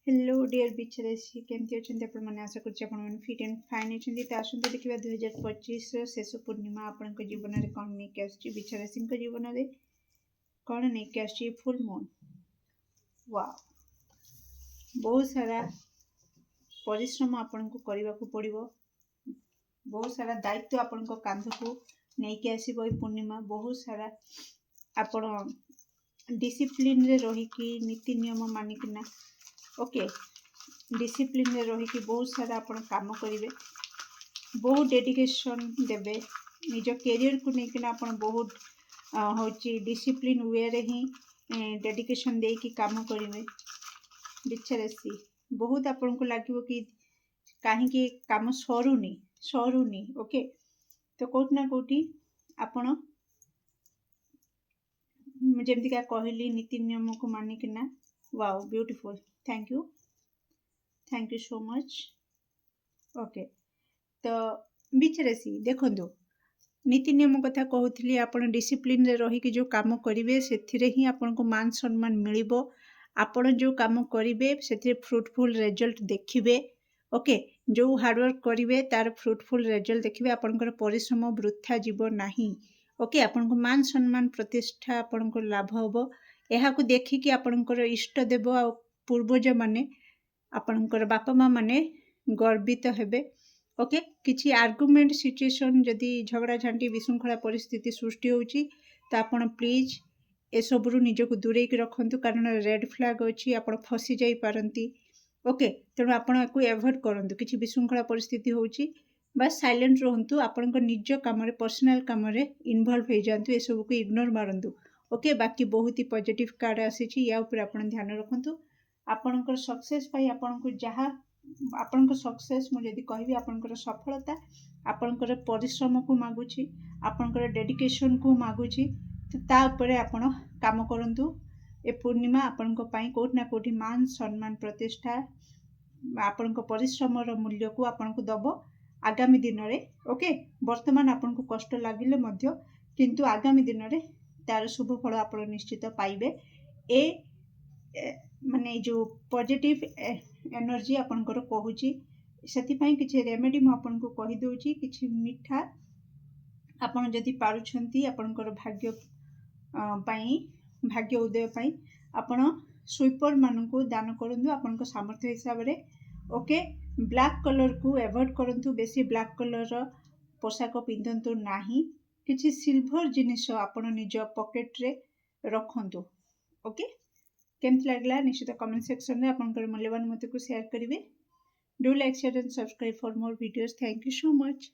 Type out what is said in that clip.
Hello dear बिचरासी केमती अच्छा आपण मैंने आशा कर फिट एंड फाइन अच्छे तो आसते देखा 2025 शेष पूर्णिमा आपण जीवन में कौन नहीं बिचरासी जीवन में कौन नहीं फुल मून वाओ बहुत सारा परिश्रम आपण को करने को पड़ो बहुत सारा दायित्व आपण कांध को नहीं आसो पूर्णिमा बहुत सारा आपण डिसिप्लिन रे रही नीति नियम मानिकना ओके डिसिप्लिन रे रही बहुत सारा आपण काम करेंगे बहुत डेडिकेशन देवे निज कैरियर को लेकिन आपण बहुत हूँ डिसिप्लिन वे रे ही डेडिकेशन दे कि काम करेंगे बिचरासी बहुत आपण को लगे कि कहीं काम सरुनी ओके तो कौट ना कौटी आपण जमती क्या कहली नीति नियम को मानिकना wow beautiful thank you so much okay तो बिचरासी देखो नीति नियम कथा कहूली आपण डिसिप्लिन रे रही जो काम करेंगे से ही आपण को मान सम्मान मिलिबो आपण जो काम करेंगे से फ्रुटफुल रिजल्ट देखिए ओके जो हार्डवर्क करेंगे तार फ्रुटफुल रिजल्ट देखिए आपंकर परिश्रम वृथा जीव नहीं ओके आपण को मान सम्मान प्रतिष्ठा आपण को लाभ हम यहाँ देखिकी आपणकर इष्ट देव आ पूर्वज माने आपणकर बापा माँ माने गर्वित हेबे ओके किछि आर्गुमेंट सिचुएशन जदि झगड़ा झांटी विशृंखला परिस्थिति सृष्टि होउची तो आपण प्लीज ए सबरु निजको दूरे की रखंतु कारण रेड फ्लैग अच्छी आपण फसी जाई पारंती ओके तेणु आपण याकू एवॉइड करंतु किछि विशृंखला परिस्थिति होउची बस साइलेंट रहंतु आपणकर निज काम रे पर्सनल काम रे इन्वॉल्व हो जांतु ए सब को इग्नोर मारंतु ओके बाकी बहुत ही पॉजिटिव कार्ड आसी या ऊपर आपण ध्यान रखंतु आपणकर सक्सेस पाई आपण को जहाँ आपणकर सक्सेस मु जदि कहबी आपणकर सफलता आपणकर परिश्रम को मागुची आपणकर डेडिकेशन को मागुची तो ता ऊपर आपण काम करंतु ए पूर्णिमा आपण को पाई कोट ना कोठी मान सम्मान प्रतिष्ठा आपण को परिश्रम रो मूल्य को आपण को दबो आगामी दिन रे ओके वर्तमान आपण को कष्ट लागिले मध्य किंतु आगामी दिन रे तार शुभ फल आपण निश्चित पाइबे ए माने जो पॉजिटिव एनर्जी आपणकर कहूची सेति किछि रेमेडी मु आपण को कहि दोची किछि मिठा आपण जदि पारुछंती आपणकर भाग्य भाग्य उदय पाई आपण स्वीपर मान को दान करंतु आपणकर सामर्थ्य हिसाब रे ओके ब्लैक कलर को एवॉइड करंतु बेसी ब्लैक कलर पोशाक पिंधंतु नाही किछि सिल्वर जिनिस आपण निज पॉकेट रे रखंतु ओके केमती लगला निश्चित कमेंट सेक्शन में आपनकर मूल्यवान मत को शेयर करेंगे do like share and subscribe for more videos thank you so much.